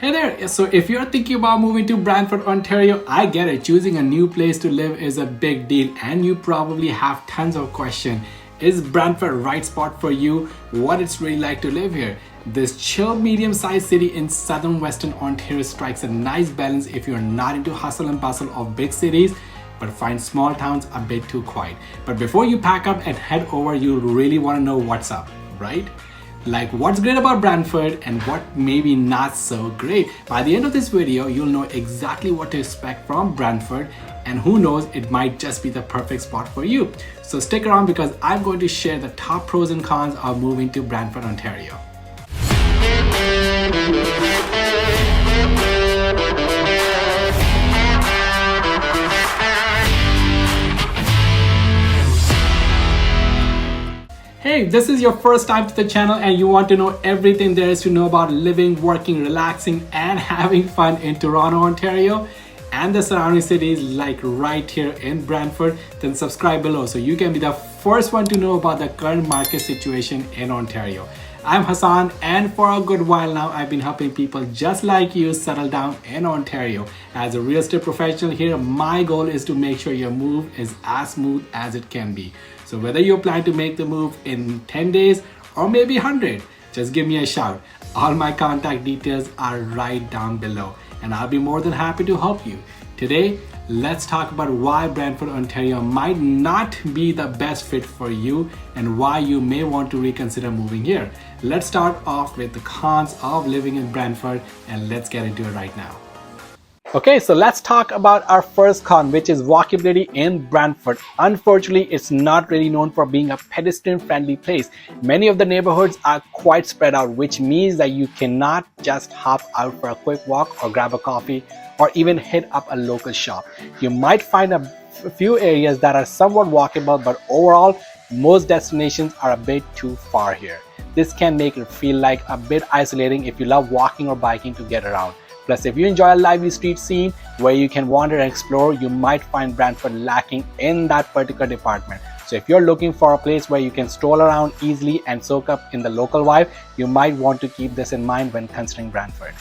Hey there! So if you're thinking about moving to Brantford, Ontario, I get it. Choosing a new place to live is a big deal and you probably have tons of questions. Is Brantford right spot for you? What it's really like to live here? This chill medium-sized city in southern western Ontario strikes a nice balance if you're not into hustle and bustle of big cities but find small towns a bit too quiet. But before you pack up and head over, you really want to know what's up, right? Like what's great about Brantford and what maybe not so great. By the end of this video, you'll know exactly what to expect from Brantford, and who knows, it might just be the perfect spot for you. So stick around because I'm going to share the top pros and cons of moving to Brantford, Ontario. Hey, this is your first time to the channel and you want to know everything there is to know about living, working, relaxing, and having fun in Toronto, Ontario, and the surrounding cities like right here in Brantford, then subscribe below so you can be the first one to know about the current market situation in Ontario. I'm Hassan, and for a good while now, I've been helping people just like you settle down in Ontario. As a real estate professional here, my goal is to make sure your move is as smooth as it can be. So whether you plan to make the move in 10 days or maybe 100, just give me a shout. All my contact details are right down below, and I'll be more than happy to help you. Today, let's talk about why Brantford, Ontario might not be the best fit for you and why you may want to reconsider moving here. Let's start off with the cons of living in Brantford, and let's get into it right now. Okay, so let's talk about our first con, which is walkability in Brantford. Unfortunately, it's not really known for being a pedestrian-friendly place. Many of the neighborhoods are quite spread out, which means that you cannot just hop out for a quick walk or grab a coffee or even hit up a local shop. You might find a few areas that are somewhat walkable, but overall, most destinations are a bit too far here. This can make it feel like a bit isolating if you love walking or biking to get around. Plus, if you enjoy a lively street scene where you can wander and explore, you might find Brantford lacking in that particular department. So if you're looking for a place where you can stroll around easily and soak up in the local vibe, you might want to keep this in mind when considering Brantford.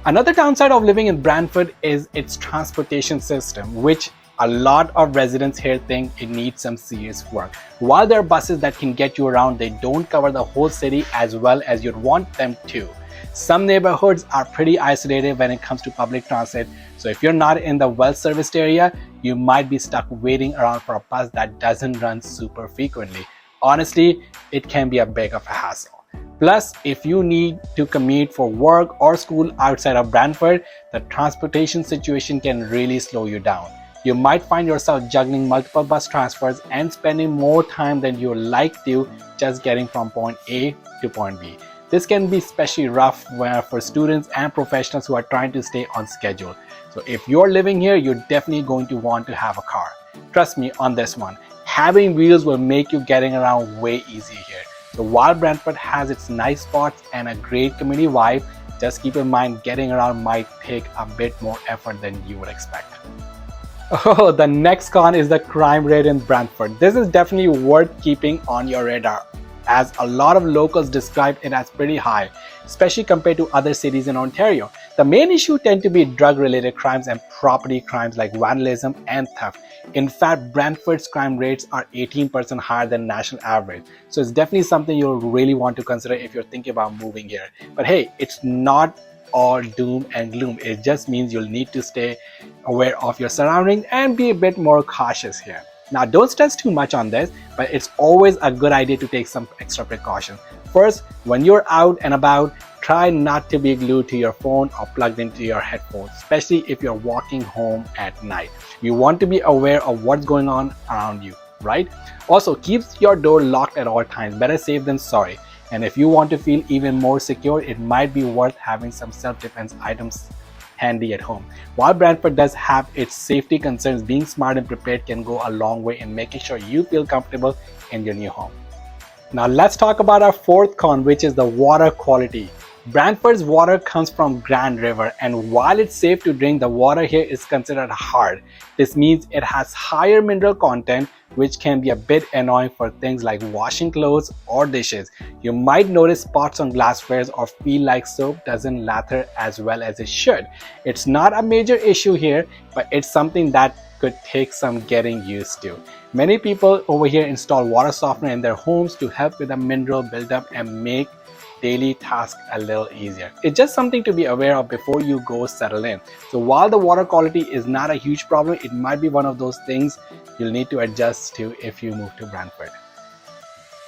Another downside of living in Brantford is its transportation system, which a lot of residents here think it needs some serious work. While there are buses that can get you around, they don't cover the whole city as well as you'd want them to. Some neighborhoods are pretty isolated when it comes to public transit, so if you're not in the well-serviced area, you might be stuck waiting around for a bus that doesn't run super frequently. Honestly, it can be a bit of a hassle. Plus, if you need to commute for work or school outside of Brantford, the transportation situation can really slow you down. You might find yourself juggling multiple bus transfers and spending more time than you would like to just getting from point A to point B. This can be especially rough for students and professionals who are trying to stay on schedule. So if you're living here, you're definitely going to want to have a car. Trust me on this one. Having wheels will make you getting around way easier here. So while Brantford has its nice spots and a great community vibe, just keep in mind getting around might take a bit more effort than you would expect. Oh, the next con is the crime rate in Brantford. This is definitely worth keeping on your radar, as a lot of locals describe it as pretty high, especially compared to other cities in Ontario. The main issue tend to be drug-related crimes and property crimes like vandalism and theft. In fact, Brantford's crime rates are 18% higher than national average. So it's definitely something you'll really want to consider if you're thinking about moving here. But hey, it's not all doom and gloom. It just means you'll need to stay aware of your surroundings and be a bit more cautious here. Now, don't stress too much on this, but it's always a good idea to take some extra precautions. First, when you're out and about, try not to be glued to your phone or plugged into your headphones, especially if you're walking home at night. You want to be aware of what's going on around you, right? Also, keep your door locked at all times. Better safe than sorry. And if you want to feel even more secure, it might be worth having some self-defense items handy at home. While Brantford does have its safety concerns, being smart and prepared can go a long way in making sure you feel comfortable in your new home. Now let's talk about our fourth con, which is the water quality. Brantford's water comes from Grand River, and while it's safe to drink, the water here is considered hard. This means it has higher mineral content, which can be a bit annoying for things like washing clothes or dishes. You might notice spots on glasswares or feel like soap doesn't lather as well as it should. It's not a major issue here, but it's something that could take some getting used to. Many people over here install water softener in their homes to help with the mineral buildup and make daily tasks a little easier. It's just something to be aware of before you go settle in. So while the water quality is not a huge problem, it might be one of those things you'll need to adjust to if you move to Brantford.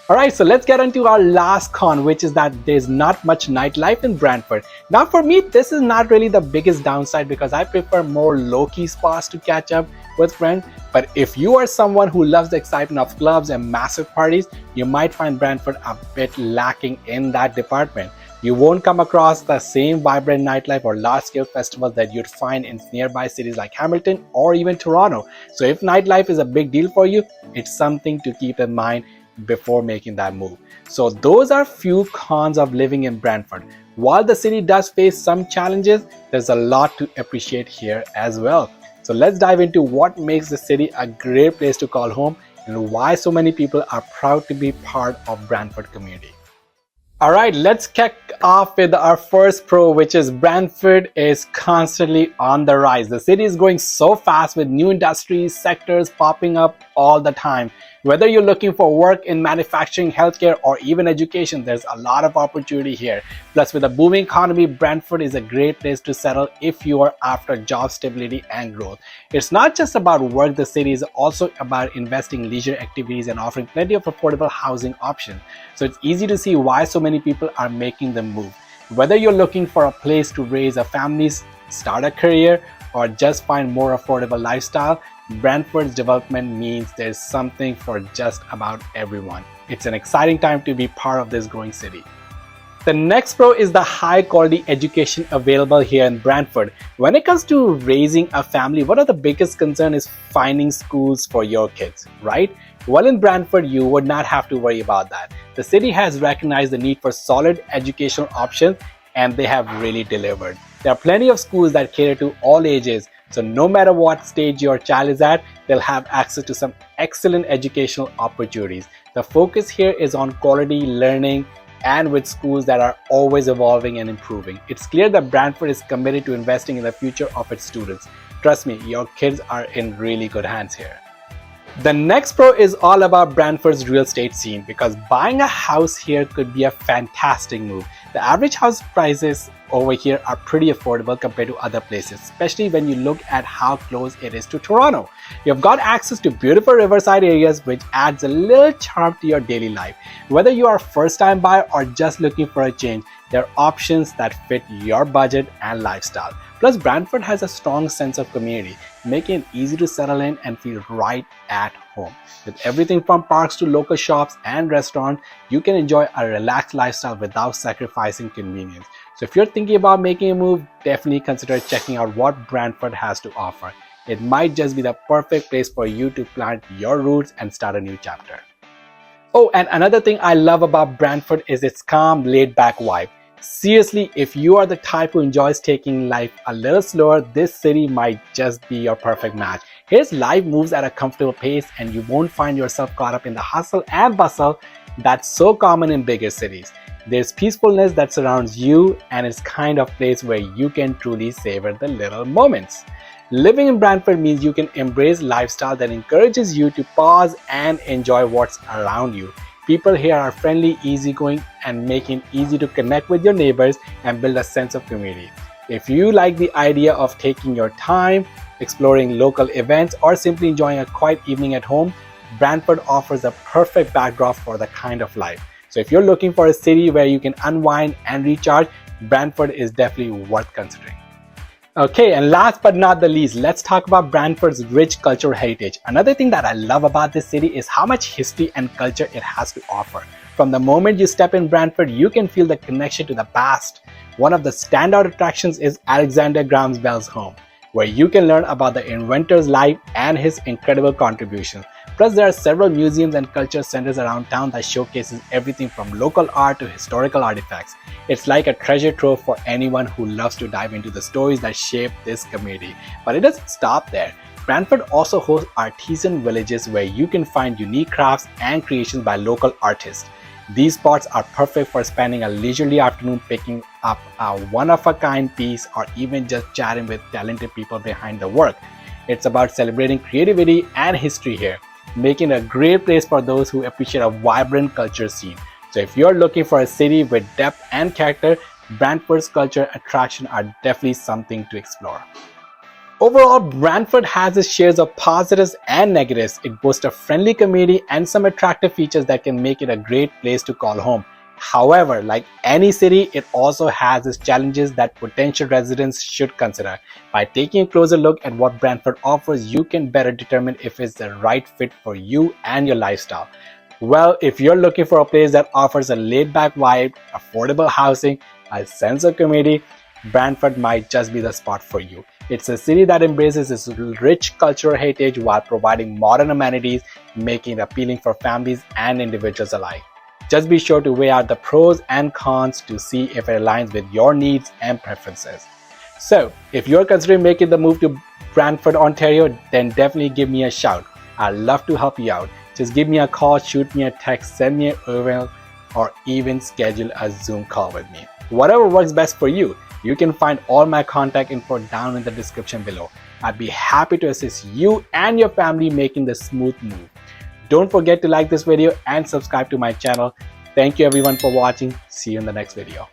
Alright, so let's get into our last con, which is that there's not much nightlife in Brantford. Now for me, this is not really the biggest downside because I prefer more low-key spots to catch up with friends. But if you are someone who loves the excitement of clubs and massive parties, you might find Brantford a bit lacking in that department. You won't come across the same vibrant nightlife or large-scale festivals that you'd find in nearby cities like Hamilton or even Toronto. So if nightlife is a big deal for you, it's something to keep in mind before making that move. So those are few cons of living in Brantford. While the city does face some challenges, there's a lot to appreciate here as well. So let's dive into what makes the city a great place to call home and why so many people are proud to be part of Brantford community. Alright, let's kick off with our first pro, which is Brantford is constantly on the rise. The city is growing so fast with new industries, sectors popping up all the time. Whether you're looking for work in manufacturing, healthcare, or even education, there's a lot of opportunity here. Plus, with a booming economy, Brantford is a great place to settle if you are after job stability and growth. It's not just about work, the city is also about investing in leisure activities and offering plenty of affordable housing options. So it's easy to see why so many people are making the move. Whether you're looking for a place to raise a family, start a career, or just find more affordable lifestyle, Brantford's development means there's something for just about everyone. It's an exciting time to be part of this growing city. The next pro is the high quality education available here in Brantford. When it comes to raising a family, one of the biggest concerns is finding schools for your kids, right? Well, in Brantford, you would not have to worry about that. The city has recognized the need for solid educational options and they have really delivered. There are plenty of schools that cater to all ages. So no matter what stage your child is at, they'll have access to some excellent educational opportunities. The focus here is on quality learning and with schools that are always evolving and improving. It's clear that Brantford is committed to investing in the future of its students. Trust me, your kids are in really good hands here. The next pro is all about Brantford's real estate scene because buying a house here could be a fantastic move. The average house prices over here are pretty affordable compared to other places, especially when you look at how close it is to Toronto. You've got access to beautiful riverside areas which adds a little charm to your daily life. Whether you are a first-time buyer or just looking for a change, there are options that fit your budget and lifestyle. Plus, Brantford has a strong sense of community, making it easy to settle in and feel right at home. With everything from parks to local shops and restaurants, you can enjoy a relaxed lifestyle without sacrificing convenience. So if you're thinking about making a move, definitely consider checking out what Brantford has to offer. It might just be the perfect place for you to plant your roots and start a new chapter. Oh, and another thing I love about Brantford is its calm, laid-back vibe. Seriously, if you are the type who enjoys taking life a little slower, this city might just be your perfect match. Here's life moves at a comfortable pace and you won't find yourself caught up in the hustle and bustle that's so common in bigger cities. There's peacefulness that surrounds you and it's kind of place where you can truly savor the little moments. Living in Brantford means you can embrace a lifestyle that encourages you to pause and enjoy what's around you. People here are friendly, easygoing, and make it easy to connect with your neighbors and build a sense of community. If you like the idea of taking your time, exploring local events, or simply enjoying a quiet evening at home, Brantford offers a perfect backdrop for the kind of life. So if you're looking for a city where you can unwind and recharge, Brantford is definitely worth considering. Okay, and last but not the least, let's talk about Brantford's rich cultural heritage. Another thing that I love about this city is how much history and culture it has to offer. From the moment you step in Brantford, you can feel the connection to the past. One of the standout attractions is Alexander Graham Bell's home. where you can learn about the inventor's life and his incredible contributions. Plus, there are several museums and culture centers around town that showcases everything from local art to historical artifacts. It's like a treasure trove for anyone who loves to dive into the stories that shape this community. But it doesn't stop there. Brantford also hosts artisan villages where you can find unique crafts and creations by local artists. These spots are perfect for spending a leisurely afternoon picking up a one-of-a-kind piece or even just chatting with talented people behind the work. It's about celebrating creativity and history here, making it a great place for those who appreciate a vibrant culture scene. So if you're looking for a city with depth and character, Brantford's culture attractions are definitely something to explore. Overall, Brantford has its shares of positives and negatives. It boasts a friendly community and some attractive features that can make it a great place to call home. However, like any city, it also has its challenges that potential residents should consider. By taking a closer look at what Brantford offers, you can better determine if it's the right fit for you and your lifestyle. Well, if you're looking for a place that offers a laid-back vibe, affordable housing, a sense of community, Brantford might just be the spot for you. It's a city that embraces its rich cultural heritage while providing modern amenities, making it appealing for families and individuals alike. Just be sure to weigh out the pros and cons to see if it aligns with your needs and preferences. So, if you're considering making the move to Brantford, Ontario, then definitely give me a shout. I'd love to help you out. Just give me a call, shoot me a text, send me an email, or even schedule a Zoom call with me. Whatever works best for you. You can find all my contact info down in the description below. I'd be happy to assist you and your family making the smooth move. Don't forget to like this video and subscribe to my channel. Thank you everyone for watching. See you in the next video.